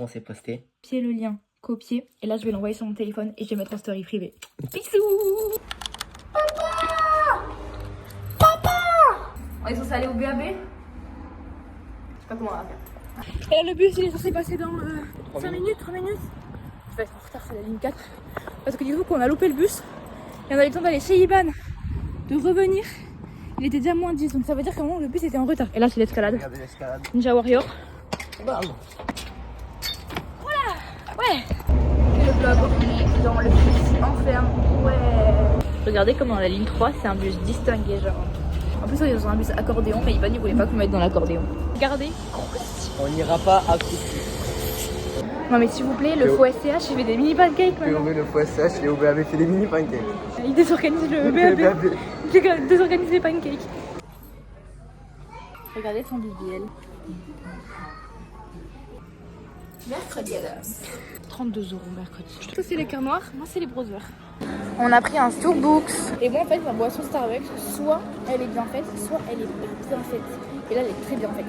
qu'on s'est posté. Copier le lien, copier. Et là, je vais l'envoyer sur mon téléphone et je vais mettre en story privée. Bisous. Papa. On est censé aller au BAB. Je sais pas comment on va faire. Et là, le bus, il est censé passer dans 5 minutes, 3 minutes. Je vais être en retard, c'est la ligne 4. Parce que du coup, quand on a loupé le bus, et on a eu le temps d'aller chez Iban, de revenir. Il était déjà moins 10, donc ça veut dire qu'à un moment le bus était en retard. Et là c'est l'escalade. Regardez l'escalade. Ninja Warrior. Bam. Voilà. Ouais. Et le vlog, on est dans le bus enferme. Ouais. Regardez comment la ligne 3 c'est un bus distingué genre. En plus on est dans un bus accordéon, mais Ivan il voulait pas qu'on mette dans l'accordéon. Regardez. On n'ira pas à couper. Non mais s'il vous plaît, le faux SCH il fait des mini pancakes Et on maintenant. met le faux SH et au BAB fait des mini pancakes. Il désorganise le BAB. Il désorganise les pancakes. Regardez son BBL. Mercredi alors. 32 € mercredi. Ça c'est les cœurs noirs, moi c'est les browsers. On a pris un Starbucks. Et moi en fait ma boisson Starbucks, soit elle est bien faite, soit elle est pas bien faite. Et là elle est très bien faite.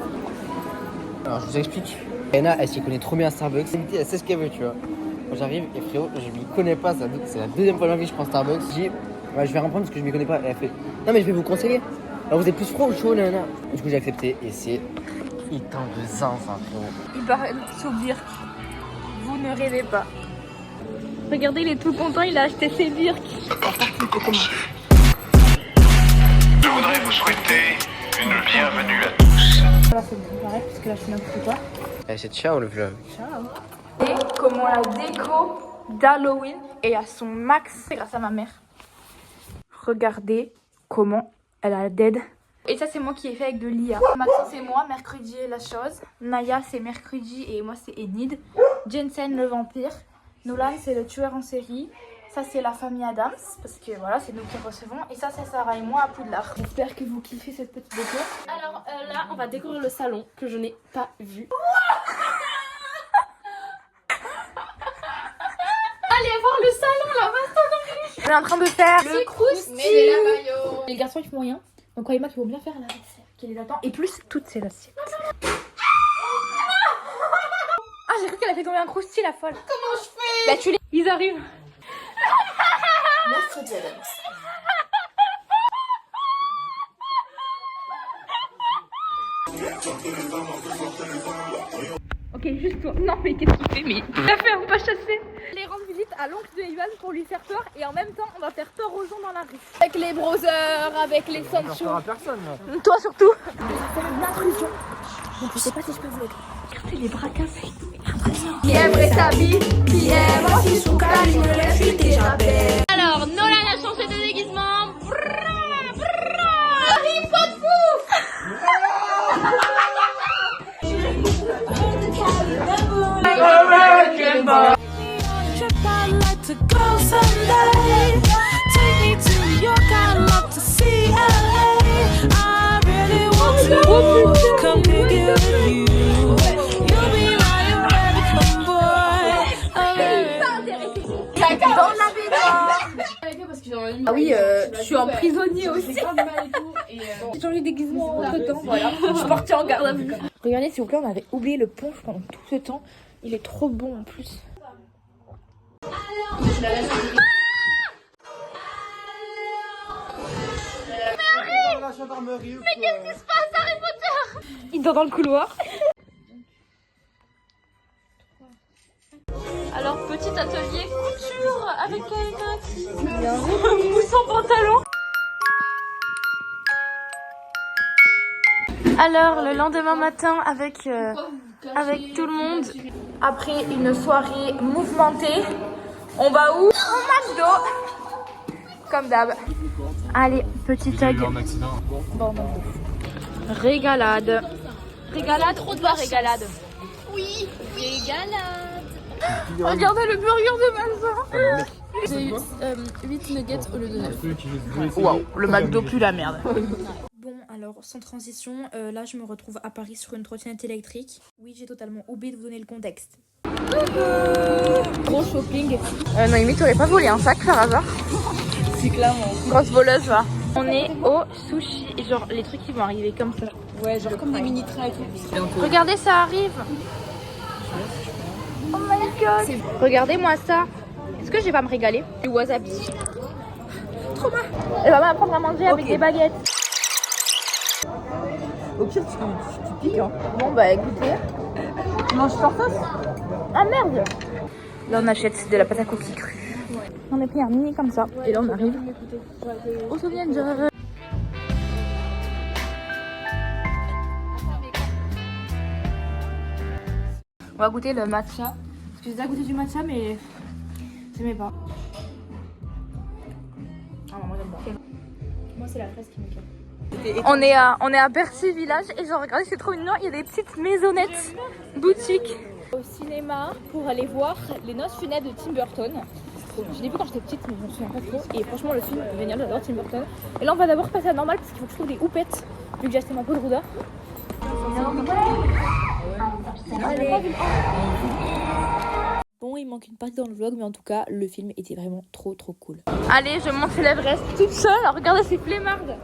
Alors je vous explique. Anna, elle s'y connaît trop bien à Starbucks. Elle sait ce qu'elle veut, tu vois. Moi j'arrive et frérot, je m'y connais pas. C'est la deuxième fois de ma vie que je prends Starbucks. Je dis, ouais, je vais reprendre parce que je m'y connais pas. Et elle fait, non mais je vais vous conseiller. Alors vous êtes plus froid ou chaud, nana. Du coup j'ai accepté et c'est hitant de zinc, ça, frérot. Il paraît sous Birk. Vous ne rêvez pas. Regardez, il est tout content, il a acheté ses Birk. Je voudrais vous souhaiter une bienvenue à tous. Voilà, c'est bon, j'arrête parce que là je suis n'importe quoi. Eh, c'est ciao le vlog. Et comment la déco d'Halloween est à son max. C'est grâce à ma mère. Regardez comment elle a dead. Et ça c'est moi qui ai fait avec de l'IA. Maxence c'est moi, mercredi la chose. Naya c'est mercredi et moi c'est Enid. Jensen le vampire. Nolan c'est le tueur en série. Ça c'est la famille Adams parce que voilà c'est nous qui recevons. Et ça c'est Sarah et moi à Poudlard. J'espère que vous kiffez cette petite déco. Alors là, on va découvrir le salon que je n'ai pas vu. Allez voir le salon là-bas. On est en train de faire Le croustille. Les garçons ils font rien. Donc croyez-moi qu'ils vont bien faire la vaisselle qui les attend. Et plus toutes ces assiettes. Ah j'ai cru qu'elle a fait tomber un croustille la folle. Comment je fais? Bah tu les... Ils arrivent. Ok, juste toi. Non, mais qu'est-ce qu'il fait? Mais il a fait un pas chassé. Allez rendre visite à l'oncle de Ivan pour lui faire peur. Et en même temps, on va faire peur aux gens dans la rue. Avec les browsers, avec les Sancho. Personne. Toi surtout. Je vais faire une intrusion. Donc je sais pas si je peux vous aider. Regardez les bras cassés. Qui aimerait sa vie? Qui aime aussi son cas? Je me lève, je suis déjà belle. Alors, Nolan a changé de déguisement. Arrive, pas de fou. Ah oui, je suis en prisonnier aussi. J'ai changé de déguisement entre temps, voilà. Je suis partie en garde à vue. Regardez, s'il vous plaît, on avait oublié le punch pendant tout ce temps. Il est trop bon en plus. Mais qu'est-ce qui se passe? Il dort dans le couloir. Alors, petit atelier couture avec quelqu'un qui pousse son pantalon. Alors, le lendemain matin avec tout le monde. Après une soirée mouvementée, on va où? Au McDo. Comme d'hab. Allez, petit tag. Bon, non. Régalade. Régalade, trop de bar régalade. Oui, régalade. Regardez le burger de Malza. J'ai eu 8 nuggets au lieu de 9. Waouh, le McDo pue la merde. Bon, alors sans transition, là je me retrouve à Paris sur une trottinette électrique. Oui, j'ai totalement oublié de vous donner le contexte. Gros shopping. Noémie, t'aurais pas volé un sac par hasard? C'est clairement. Grosse voleuse, va. On est au sushi. Et genre, les trucs qui vont arriver comme ça. Ouais, genre comme des mini trains et tout. Regardez, ça arrive. Oh my god. Regardez-moi ça. Est-ce que je vais pas me régaler? Du wasabi. Trop mal. Elle va m'apprendre à manger avec des baguettes. Au pire, tu piques, hein. Bon bah écoutez. Tu manges sans sauce? Ah merde. Là on achète de la pâte à coquille crue. On a pris un mini comme ça. Et là on arrive au Souvenir. On va goûter le matcha. Parce que j'ai déjà goûté du matcha mais j'aimais pas. Ah non, moi j'aime pas. Moi c'est la fraise qui me plaît. On est à Bercy Village et genre regardez c'est trop mignon, il y a des petites maisonnettes, boutiques. Au cinéma pour aller voir Les Noces funèbres de Tim Burton. Je l'ai vu quand j'étais petite mais je me souviens pas trop. Et franchement le film est génial, j'adore Tim Burton. Et là on va d'abord passer à normal parce qu'il faut que je trouve des houpettes vu que j'ai acheté ma poudre d'or. Bon, il manque une partie dans le vlog, mais en tout cas, le film était vraiment trop cool. Allez, je monte l'Everest toute seule. Regardez ces flemmardes.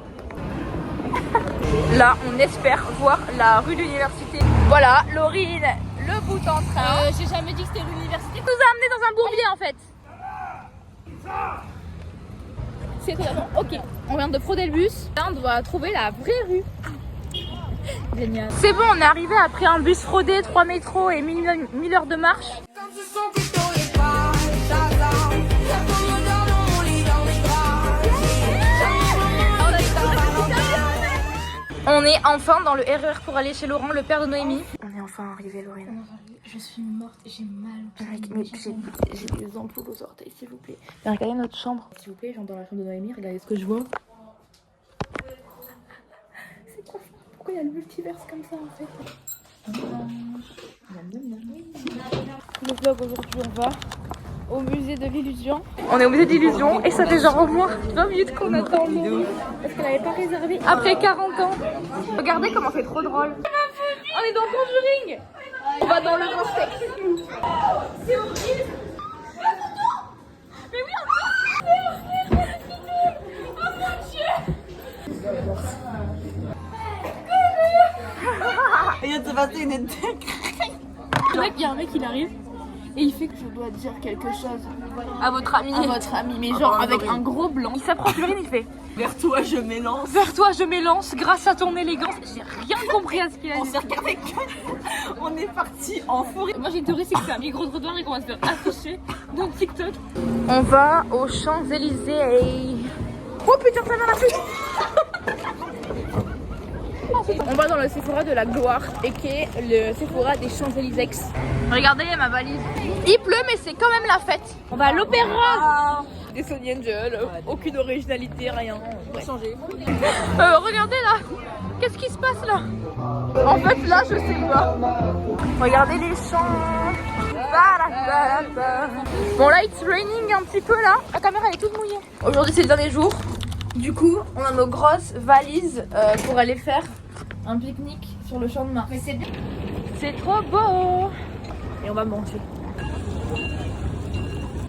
Là, on espère voir la rue de l'université. Voilà, Laurine, le bout en train. J'ai jamais dit que c'était l'université. Nous a amené dans un bourbier en fait. C'est étonnant. Ok, on vient de frauder le bus. Là, on doit trouver la vraie rue. Génial. C'est bon, on est arrivé après un bus fraudé, 3 métros et 1000 heures de marche. On est enfin dans le RER pour aller chez Laurent, le père de Noémie. On est enfin arrivé, Laurine. Je suis morte, j'ai mal au pied. J'ai des ampoules aux orteils, s'il vous plaît. Mais regardez notre chambre. S'il vous plaît, j'entre dans la chambre de Noémie, regardez ce que je vois. C'est trop fort. Pourquoi il y a le multiverse comme ça en fait? Le vlog aujourd'hui, on va au musée de l'illusion. On est au musée de l'illusion et ça fait genre au moins 20 minutes qu'on attend Laurie parce qu'elle n'avait pas réservé après 40 ans. Regardez comment c'est trop drôle. On est dans Conjuring. On va dans le grand sexe. C'est horrible. Mais oui, c'est horrible. Oh mon dieu. Il vient de se passer une attaque. C'est vrai qu'il y a un mec qui arrive et il fait que je dois dire quelque chose à votre ami. À votre ami, mais genre avec un gros blanc. Il s'approche Laurine, il fait Vers toi, je m'élance. vers toi je m'élance grâce à ton élégance. J'ai rien compris à ce qu'il a On dit. s'est regardé. On est parti en forêt. Moi j'ai une théorie, c'est que c'est un micro-trottoir et qu'on va se faire afficher dans TikTok. On va aux Champs-Élysées. Oh putain, ça m'a plu. On va dans le Sephora de la gloire et qui est le Sephora des Champs-Élysées. Regardez ma valise. Il pleut mais c'est quand même la fête. On va à l'opéra. Des Sony Angel, aucune originalité, rien. Ouais. Changer. Regardez là. Qu'est-ce qui se passe là? En fait là je sais pas. Regardez les champs. Bon là it's raining un petit peu là. La caméra elle est toute mouillée. Aujourd'hui c'est le dernier jour. Du coup on a nos grosses valises pour aller faire un pique-nique sur le champ de Mars. Mais c'est bien. C'est trop beau. Et on va manger.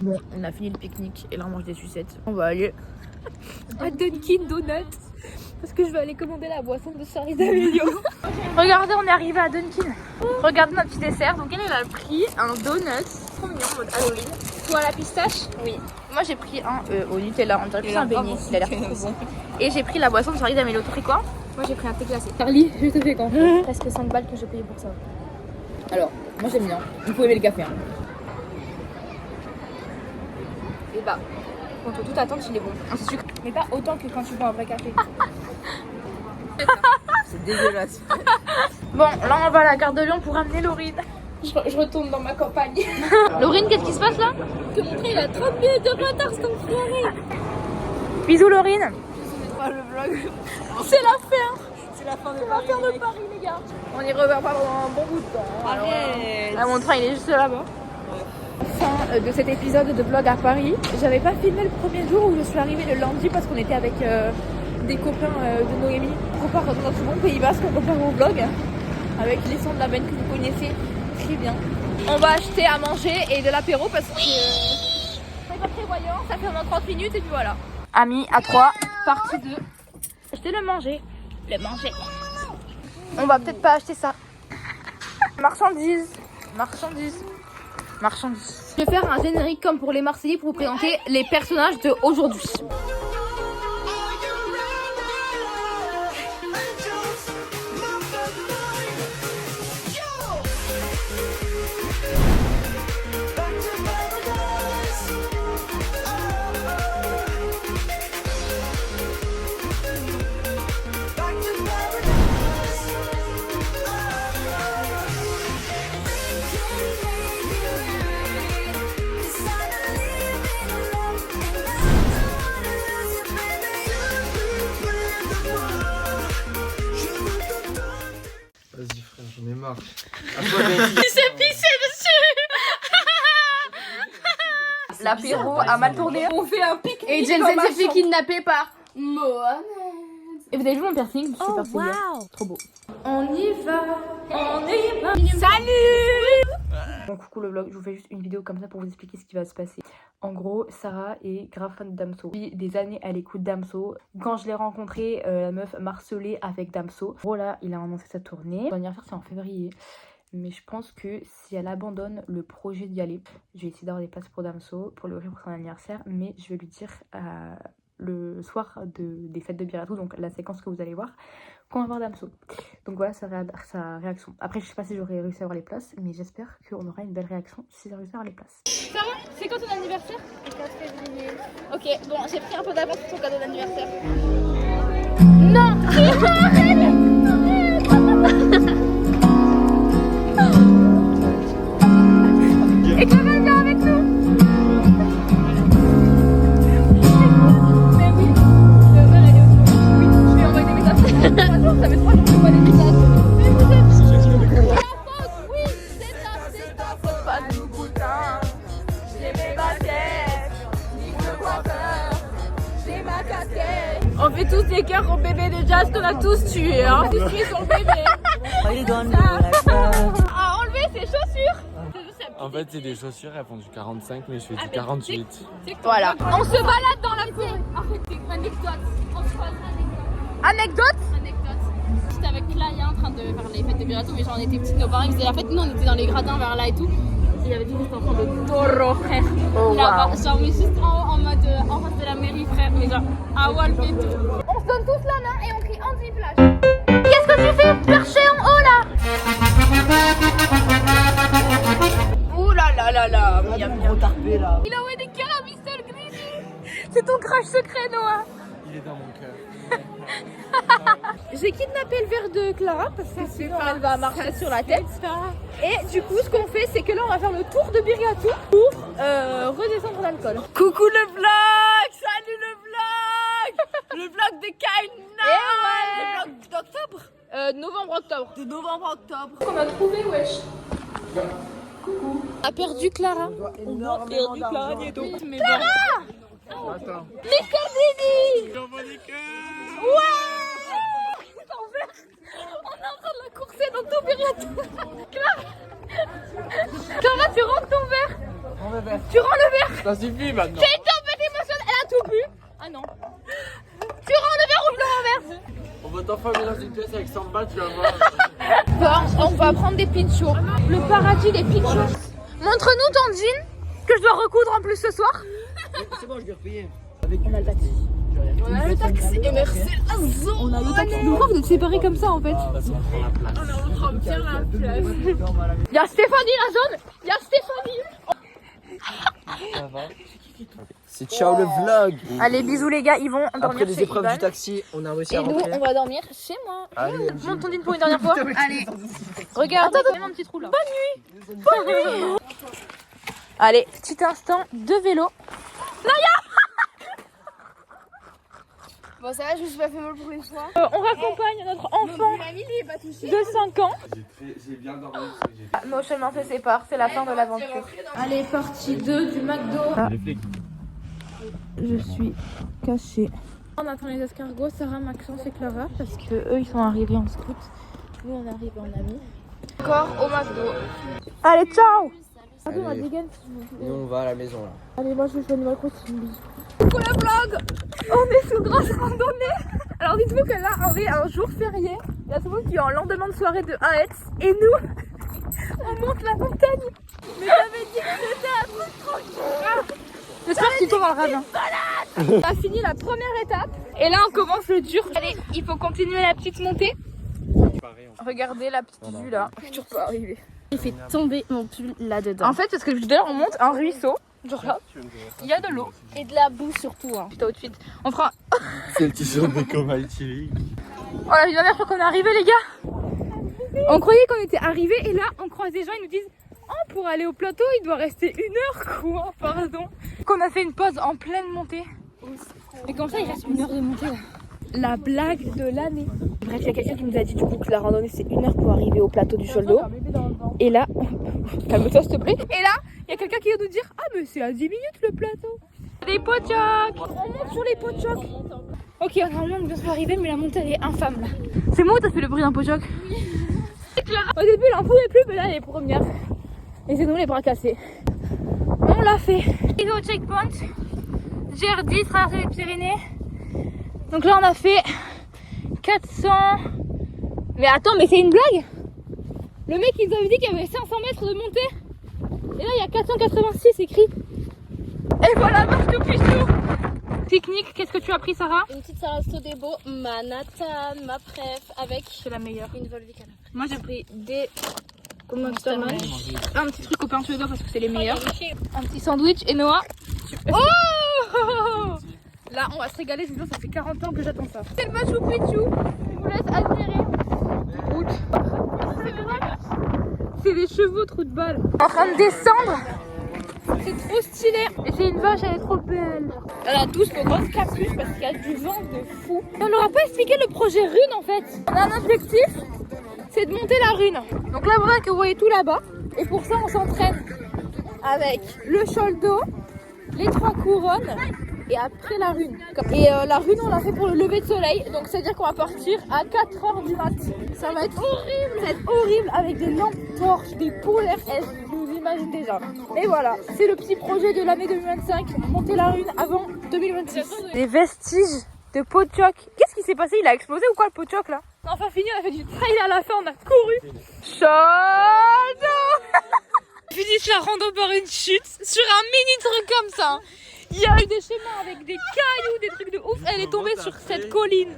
Bon on a fini le pique-nique et là on mange des sucettes. On va aller à Dunkin Donuts. Parce que je vais aller commander la boisson de Charlie D'Amelio. Regardez, on est arrivé à Dunkin. Regardez notre petit dessert. Donc elle a pris un donut, trop mignon en mode Halloween. Toi à la pistache? Oui. Moi j'ai pris un au Nutella, on dirait que c'est un beignet. Il a l'air trop bon. Et j'ai pris la boisson de Charlie D'Amelio. Tu pris quoi? Moi j'ai pris un thé glacé. Charlie, je te fais confiance. Presque 5 balles que j'ai payé pour ça. Alors, moi j'aime bien. Il faut aimer le café. Hein. Et bah, contre toute attente, il est bon. C'est sucre. Mais pas autant que quand tu bois un vrai café. C'est dégueulasse. Bon, là on va à la gare de Lyon pour amener Laurine. Je retourne dans ma campagne. Laurine, qu'est-ce qui se passe là? Que montrer, il a 30 minutes de retard, c'est comme frère. Bisous Laurine. Le vlog. C'est la fin. C'est la fin de C'est la fin de Paris les gars. On y revient pas pendant un bon bout de temps. Arrête. Là, mon train il est juste là-bas. Fin de cet épisode de vlog à Paris. J'avais pas filmé le premier jour où je suis arrivée le lundi parce qu'on était avec des copains de Noémie. On repart dans notre bon Pays Basque, on repart au vlog avec les sons de la benne que vous connaissez très bien. On va acheter à manger et de l'apéro parce que c'est pas prévoyant, ça fait dans 30 minutes et puis voilà. Amis à 3, partie 2. Acheter le manger. Le manger. On va peut-être pas acheter ça. Marchandises. Marchandises. marchandises. Je vais faire un générique comme pour les Marseillais pour vous présenter les personnages de aujourd'hui. Vas-y frère, j'en ai marre. Il s'est pissé dessus. L'apéro a mal tourné. On fait un pique-nique. Et Jensen s'est fait kidnapper par Mohamed. Et vous avez vu mon piercing? Je suis partie hier. Trop beau. On y va. Salut. Bon, coucou le vlog, je vous fais juste une vidéo comme ça pour vous expliquer ce qui va se passer. En gros, Sarah est grave fan de Damso. Depuis des années, elle écoute Damso. Quand je l'ai rencontré, la meuf marcelait avec Damso. En gros, là, il a annoncé sa tournée. Son anniversaire, c'est en février. Mais je pense que si elle abandonne le projet d'y aller, je vais essayer d'avoir des places pour Damso, pour le pour son anniversaire. Mais je vais lui dire le soir des fêtes de Biratou, donc la séquence que vous allez voir, qu'on va voir Damso. Donc voilà sa réaction. Après, je sais pas si j'aurais réussi à avoir les places, mais j'espère qu'on aura une belle réaction si j'ai réussi à avoir les places. Sarah, c'est quand ton anniversaire? Le 4 février. Ok, bon, j'ai pris un peu d'avance pour ton cadeau d'anniversaire. Non. Et Clara vient avec nous. Mais oui, je vais envoyer des messages. Ça fait 3 jours que je vois des messages. Mais vous êtes... C'est ta faute, oui, c'est ta faute. Pas de boutin, j'ai mes baskets, ni le coiffeur, j'ai ma casquette. On fait tous des cœurs au bébé de Jazz qu'on a tous tué, hein. Tous tué son bébé. A enlevé ses chaussures. En fait, c'est des chaussures, elles font du 45, mais je fais du 48. Voilà. On se balade dans la cour. En fait, c'est une anecdote. On se passe Anecdote. anecdote. J'étais avec Claya en train de faire les fêtes de Biratou, mais genre on était petites, nos parents ils faisaient la fête, nous on était dans les gradins vers là et tout. Et il y avait tout juste en train de taureau, frère. Oh, Là-bas, wow. genre, mais juste en haut, en mode en face de la mairie, frère. Mais genre, à Walp et tout. On se donne tous la main et on crie anti-flash. Qu'est-ce que tu fais perché en haut là? Ouh là là là là. Il a envoyé des cœurs à Mr. Green. C'est ton crush secret, Noah. Il est dans mon cœur. J'ai kidnappé le verre de Clara parce que sinon elle va marcher sur la tête. Et du coup, ce qu'on fait, c'est que là, on va faire le tour de Biriatou pour redescendre l'alcool. Coucou le vlog. Salut le vlog. Le vlog de Kaina. Le vlog d'octobre. Novembre-octobre. De novembre-octobre. On a trouvé, wesh. On a perdu Clara. On a perdu Clara. Attends. Nicodini. Ouais. On est en train de la courser dans tout Biriatou. Clara, tu rentres ton verre. Tu rends le verre. Ça suffit maintenant. C'est une tempête émotionnelle. Elle a tout bu. Ah non. Tu rends le verre ou je le renverse? On va t'enfermer dans une pièce avec 100 balles, tu vas voir. Bon, on va prendre des pinchos. Le paradis des pinchos. Montre-nous ton jean que je dois recoudre en plus ce soir. C'est bon, je vais repayer. On a le taxi. On a le taxi. Et merci. On a le taxi. Pourquoi vous êtes séparés comme ça en fait? Parce qu'on prend la place. Il y a Stéphanie la jaune. Il y a Stéphanie. Ça va. C'est ciao le vlog. Allez, bisous les gars, ils vont dormir Après les chez épreuves Ivan. du taxi, on a réussi à Et nous, rentrer. on va dormir chez moi. Allez, Monte ton jean pour une dernière fois. Allez, regarde. Attends, mon petit trou là. Bonne nuit. Bonne nuit. Allez, petit instant de vélo. Bon, ça va, je me suis pas fait mal pour une fois. On raccompagne notre enfant de 5 ans. J'ai bien dormi. Nos chemins se séparent, c'est la fin de l'aventure. Allez, partie 2 du McDo. Les flics. Je suis cachée. On attend les escargots, Sarah, Maxence et Clara, parce que eux ils sont arrivés en scout. Nous on arrive en ami. Encore au McDo. Allez, ciao. Allez. Ma dégaine, Nous on va à la maison là. allez, moi je vais Animal Crossing. Bisous. Coucou le vlog. On est sous grosse randonnée. Alors dites-vous que là on est un jour férié. Il y a tout le monde qui est en lendemain de soirée de Aetz. Et nous, on monte la montagne. J'espère que tu tombes dans le ravin. On a fini la première étape. Et là, on commence le dur. Allez, il faut continuer la petite montée. Regardez la petite vue là. Je suis toujours pas arrivée. J'ai fait tomber mon pull là-dedans. En fait, parce que tout à l'heure, on monte un ruisseau. Genre là, il y a de l'eau. Et de la boue surtout. Hein. Putain, tout de suite. On fera. C'est le t-shirt de Coma TV. Oh la vie de ma mère, je crois qu'on est arrivé, les gars. On croyait qu'on était arrivé et là, on croise des gens, ils nous disent oh, pour aller au plateau, il doit rester 1 heure, quoi. Pardon. Qu'on a fait une pause en pleine montée. Mais comme ça, il reste 1 heure de montée là. La blague de l'année. Bref, il y a quelqu'un qui nous a dit du coup que la randonnée c'est 1 heure pour arriver au plateau du Choldo. Et là, calme-toi s'il te plaît. Et là, il y a quelqu'un qui vient nous dire ah mais c'est à 10 minutes le plateau. Des pochocs. On monte sur les pochocs. Ok, normalement on vient arriver mais la montée elle est infâme là. C'est moi où t'as fait le bruit d'un pochoc? Au début elle en pouvait plus mais là elle est première. Et c'est nous les bras cassés. On l'a fait. Et au checkpoint, GR10, traverser les Pyrénées. Donc là on a fait 400... Mais attends, mais c'est une blague? Le mec il nous avait dit qu'il y avait 500 mètres de montée. Et là il y a 486 écrit. Et voilà, Marco Pichou. Technique, qu'est-ce que tu as pris Sarah? Une petite salade Sodebo, ma natane, ma préf avec C'est la meilleure. une Volvic à la Moi j'ai pris des... Comment on un petit truc au pain sur les doigts parce que c'est les meilleurs. Un petit sandwich et Noah. Oh là on va se régaler, je vous jure, ça fait 40 ans que j'attends ça. C'est le Machu Picchu. Je vous laisse admirer. C'est des chevaux, trou de balle. En train de descendre. C'est trop stylé. Et c'est une vache, elle est trop belle. Elle a tous nos grosses capuches parce qu'il y a du vent de fou. On leur a pas expliqué le projet rune en fait. On a un objectif, c'est de monter la rune. Donc là voilà que vous voyez tout là-bas. Et pour ça on s'entraîne avec le Choldo, les 3 couronnes et après la rune. Et la rune on l'a fait pour le lever de soleil. Donc c'est à dire qu'on va partir à 4h du mat. Ça va être horrible. Ça va être horrible avec des lampes torches, des polaires S. Je vous imagine déjà. Et voilà, c'est le petit projet de l'année 2025. Monter la rune avant 2026. Les vestiges de Pochoc. Qu'est-ce qui s'est passé? Il a explosé ou quoi le Pochoc là? Enfin fini, on a fait du trail à la fin, on a couru. Choldo. Finissent la rando par une chute sur un mini truc comme ça. Il y a eu des chemins avec des cailloux, des trucs de ouf. Elle est tombée sur cette colline.